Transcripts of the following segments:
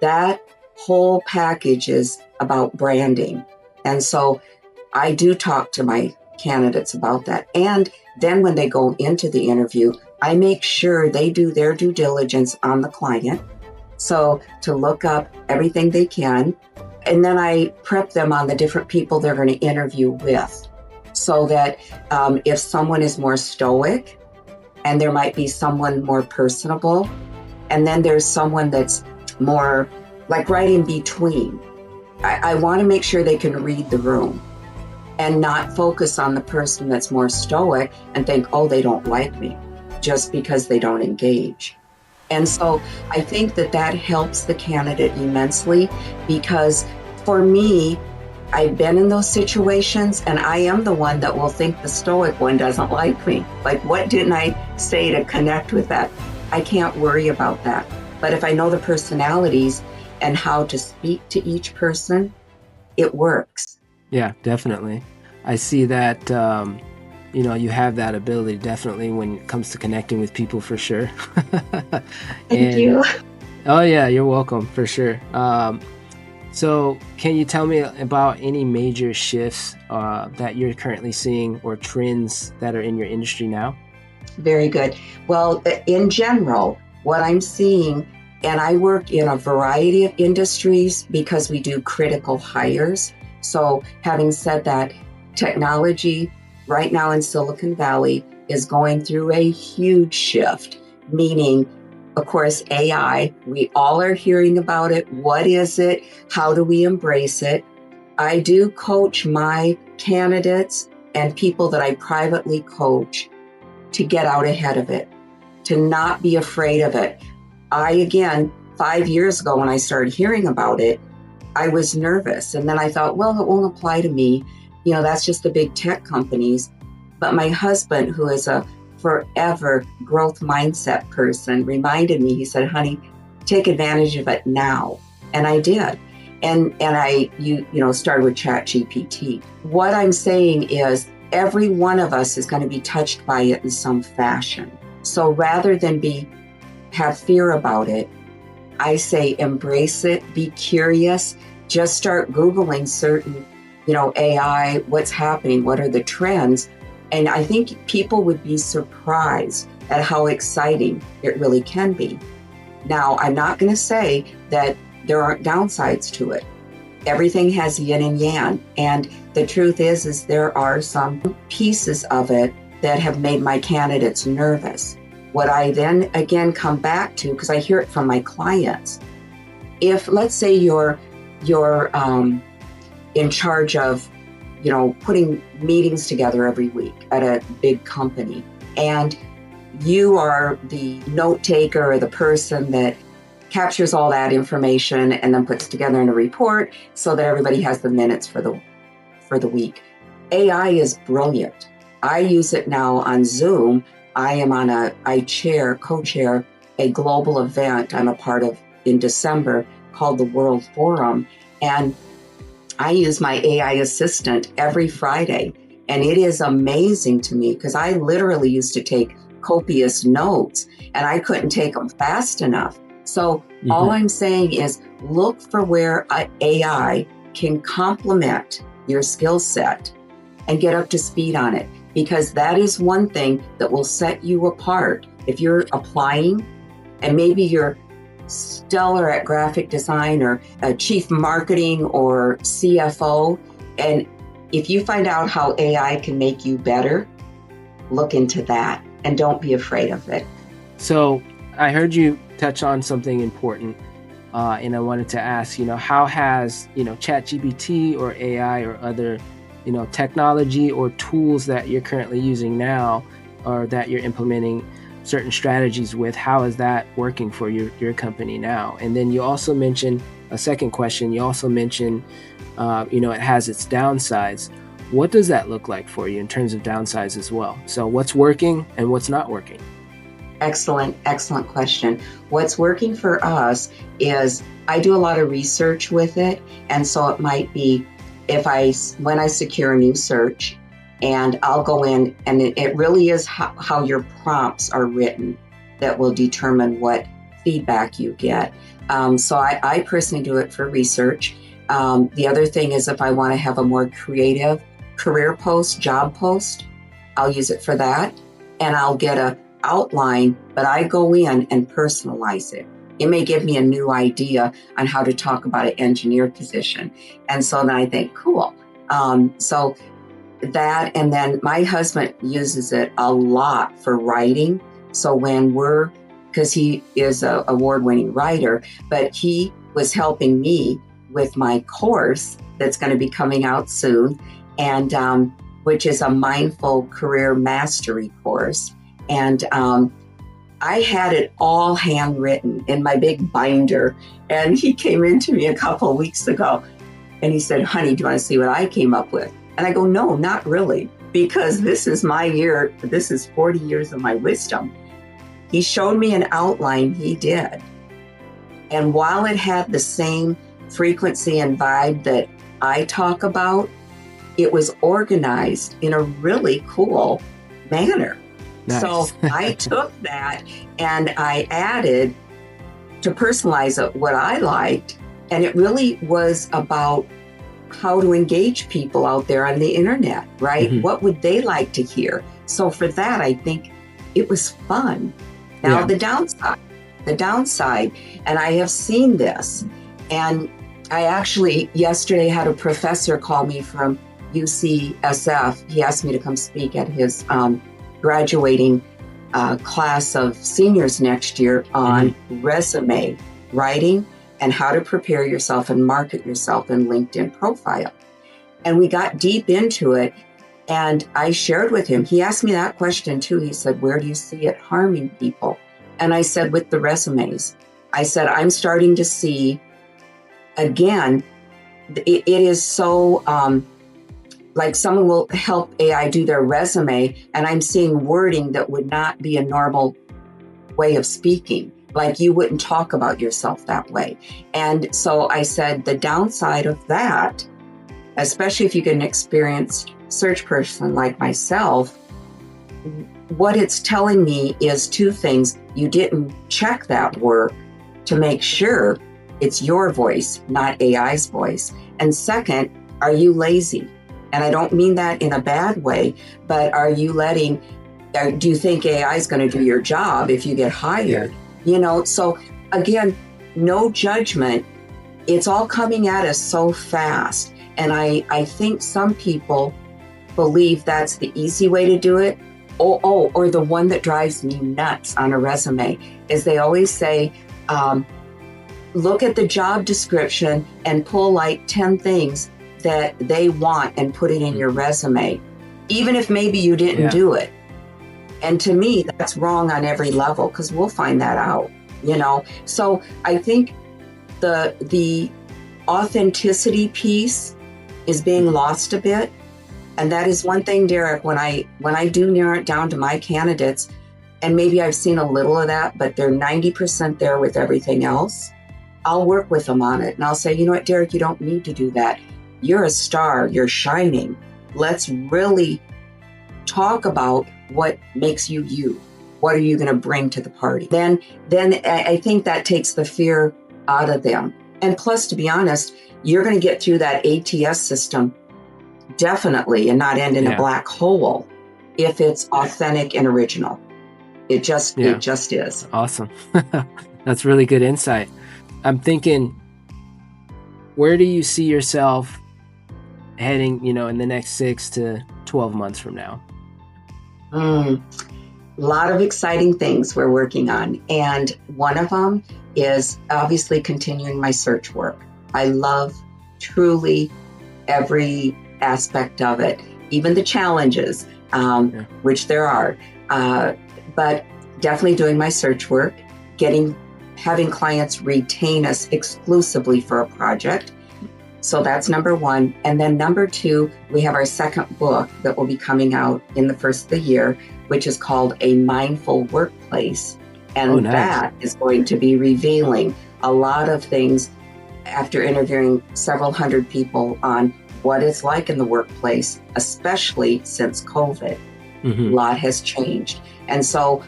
that whole package is about branding. And so I do talk to my candidates about that. And then when they go into the interview, I make sure they do their due diligence on the client. So to look up everything they can. And then I prep them on the different people they're going to interview with. So that if someone is more stoic, and there might be someone more personable, and then there's someone that's more like right in between. I want to make sure they can read the room and not focus on the person that's more stoic and think, oh, they don't like me just because they don't engage. And so I think that helps the candidate immensely, because for me, I've been in those situations and I am the one that will think the stoic one doesn't like me. Like, what didn't I say to connect with that? I can't worry about that. But if I know the personalities and how to speak to each person, it works. Yeah, definitely. I see that, you have that ability definitely when it comes to connecting with people, for sure. Thank you. Oh yeah, you're welcome, for sure. So can you tell me about any major shifts that you're currently seeing or trends that are in your industry now? Very good. Well, in general, what I'm seeing, and I work in a variety of industries because we do critical hires. So having said that, technology right now in Silicon Valley is going through a huge shift, meaning, of course, AI, we all are hearing about it. What is it? How do we embrace it? I do coach my candidates and people that I privately coach to get out ahead of it, to not be afraid of it. Again, 5 years ago when I started hearing about it, I was nervous. And then I thought, well, it won't apply to me. That's just the big tech companies. But my husband, who is a forever growth mindset person, reminded me, he said, honey, take advantage of it now. And I did. And I started with ChatGPT. What I'm saying is every one of us is going to be touched by it in some fashion. So rather than have fear about it, I say embrace it, be curious, just start Googling certain, AI, what's happening, what are the trends. And I think people would be surprised at how exciting it really can be. Now, I'm not going to say that there aren't downsides to it. Everything has yin and yang. And the truth is there are some pieces of it that have made my candidates nervous. What I then again come back to, because I hear it from my clients, if let's say you're in charge of putting meetings together every week at a big company, and you are the note taker or the person that captures all that information and then puts together in a report so that everybody has the minutes for the week. AI is brilliant. I use it now on Zoom. I co-chair a global event I'm a part of in December called the World Forum. And I use my AI assistant every Friday. And it is amazing to me because I literally used to take copious notes and I couldn't take them fast enough. So all I'm saying is look for where AI can complement your skill set and get up to speed on it, because that is one thing that will set you apart. If you're applying and maybe you're stellar at graphic design or a chief marketing or CFO, and if you find out how AI can make you better, look into that and don't be afraid of it. So I heard you touch on something important, and I wanted to ask, how has, ChatGPT or AI or other, technology or tools that you're currently using now or that you're implementing certain strategies with, how is that working for your company now? And then you also mentioned a second question. You also mentioned, it has its downsides. What does that look like for you in terms of downsides as well? So what's working and what's not working? Excellent question. What's working for us is I do a lot of research with it. And so it might be when I secure a new search, and I'll go in, and it really is how your prompts are written that will determine what feedback you get. So I personally do it for research. The other thing is if I want to have a more creative career post, job post, I'll use it for that. And I'll get a outline, but I go in and personalize it. It may give me a new idea on how to talk about an engineer position. And so then I think, cool. So that, and then my husband uses it a lot for writing. So when because he is an award-winning writer, but he was helping me with my course that's going to be coming out soon, and which is a mindful career mastery course. And I had it all handwritten in my big binder. And he came into me a couple of weeks ago and he said, honey, do you want to see what I came up with? And I go, no, not really, because this is my year. This is 40 years of my wisdom. He showed me an outline he did. And while it had the same frequency and vibe that I talk about, it was organized in a really cool manner. Nice. So I took that and I added to personalize it what I liked. And it really was about how to engage people out there on the internet, right? Mm-hmm. What would they like to hear? So for that, I think it was fun. Now, the downside, and I have seen this, and I actually yesterday had a professor call me from UCSF. He asked me to come speak at his graduating class of seniors next year on resume writing and how to prepare yourself and market yourself in LinkedIn profile. And we got deep into it, and I shared with him. He asked me that question too. He said, where do you see it harming people? And I said, with the resumes. I said, I'm starting to see, again, it is so, like someone will help AI do their resume, and I'm seeing wording that would not be a normal way of speaking. Like you wouldn't talk about yourself that way. And so I said, the downside of that, especially if you get an experienced search person like myself, what it's telling me is two things. You didn't check that work to make sure it's your voice, not AI's voice. And second, are you lazy? And I don't mean that in a bad way, but are you do you think AI is going to do your job if you get hired? Yeah. You know, so again, no judgment. It's all coming at us so fast. And I think some people believe that's the easy way to do it. Or the one that drives me nuts on a resume is they always say, look at the job description and pull like 10 things that they want and put it in your resume, even if maybe you didn't do it. And to me, that's wrong on every level, because we'll find that out, you know? So I think the authenticity piece is being lost a bit. And that is one thing, Derek, when I do narrow it down to my candidates, and maybe I've seen a little of that, but they're 90% there with everything else, I'll work with them on it. And I'll say, you know what, Derek, you don't need to do that. You're a star, you're shining. Let's really talk about what makes you you. What are you going to bring to the party? Then I think that takes the fear out of them. And plus, to be honest, you're going to get through that ATS system definitely and not end in a black hole if it's authentic and original. It just is. Awesome. That's really good insight. I'm thinking, where do you see yourself heading, in the next 6 to 12 months from now? A lot of exciting things we're working on. And one of them is obviously continuing my search work. I love truly every aspect of it, even the challenges, which there are, but definitely doing my search work, having clients retain us exclusively for a project. So that's number one. And then number two, we have our second book that will be coming out in the first of the year, which is called A Mindful Workplace. And that is going to be revealing a lot of things after interviewing several hundred people on what it's like in the workplace, especially since COVID. A lot has changed. And so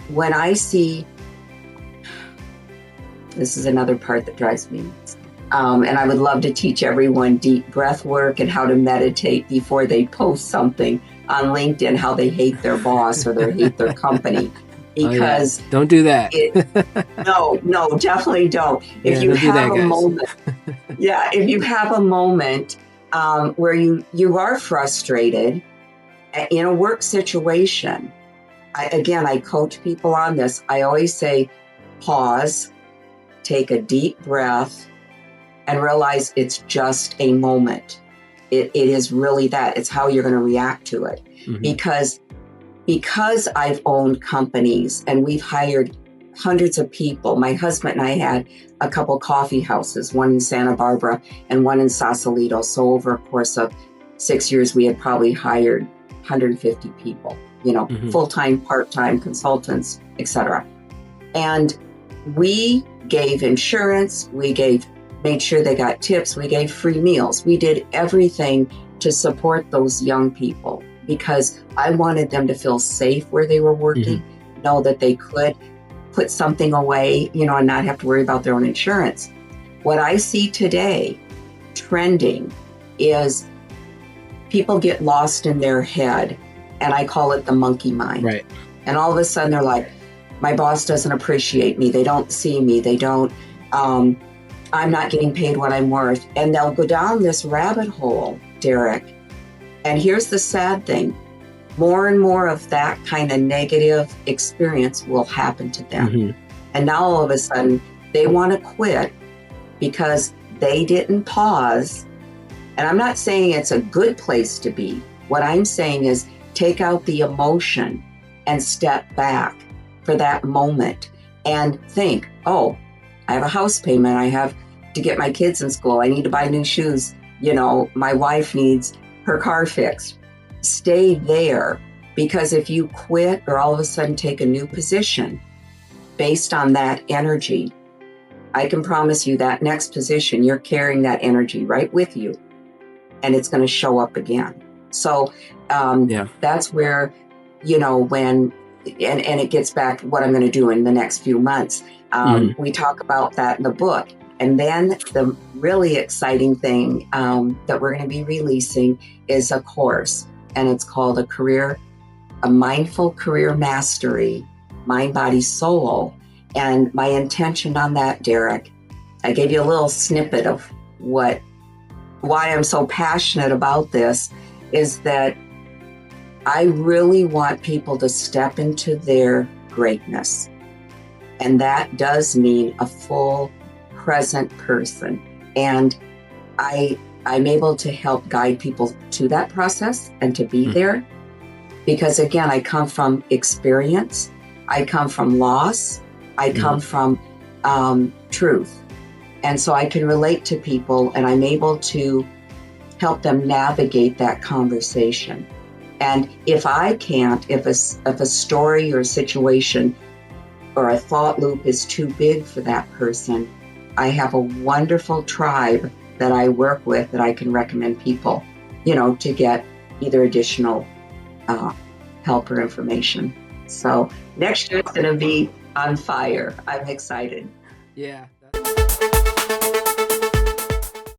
when I see This is another part that drives me nuts. And I would love to teach everyone deep breath work and how to meditate before they post something on LinkedIn, how they hate their boss or they hate their company. Because don't do that. No, definitely don't. If you have a moment, if you have a moment where you are frustrated in a work situation, I coach people on this. I always say, pause, take a deep breath, and realize it's just a moment. It is really that. It's how you're going to react to it. Mm-hmm. Because I've owned companies and we've hired hundreds of people. My husband and I had a couple coffee houses, one in Santa Barbara and one in Sausalito. So over a course of 6 years, we had probably hired 150 people, mm-hmm. full-time, part-time consultants, etc. And we gave insurance, made sure they got tips, we gave free meals. We did everything to support those young people because I wanted them to feel safe where they were working, mm-hmm. know that they could put something away, and not have to worry about their own insurance. What I see today trending is people get lost in their head, and I call it the monkey mind. Right. And all of a sudden they're like, my boss doesn't appreciate me. They don't see me. They don't, I'm not getting paid what I'm worth. And they'll go down this rabbit hole, Derek. And here's the sad thing. More and more of that kind of negative experience will happen to them. Mm-hmm. And now all of a sudden they want to quit because they didn't pause. And I'm not saying it's a good place to be. What I'm saying is take out the emotion and step back for that moment and think, oh, I have a house payment. I have to get my kids in school. I need to buy new shoes. My wife needs her car fixed. Stay there, because if you quit or all of a sudden take a new position based on that energy, I can promise you that next position, you're carrying that energy right with you and it's going to show up again. So that's where, when, and it gets back to what I'm going to do in the next few months. We talk about that in the book. And then the really exciting thing that we're going to be releasing is a course, and it's called a Mindful Career Mastery, Mind, Body, Soul. And my intention on that, Derek, I gave you a little snippet of why I'm so passionate about this, is that I really want people to step into their greatness. And that does mean a full present person. And I'm able to help guide people to that process and to be there. Because again, I come from experience. I come from loss. I come from truth. And so I can relate to people, and I'm able to help them navigate that conversation. And if I can't, if a story or a situation or a thought loop is too big for that person, I have a wonderful tribe that I work with that I can recommend people, to get either additional help or information. So next year it's going to be on fire. I'm excited. Yeah.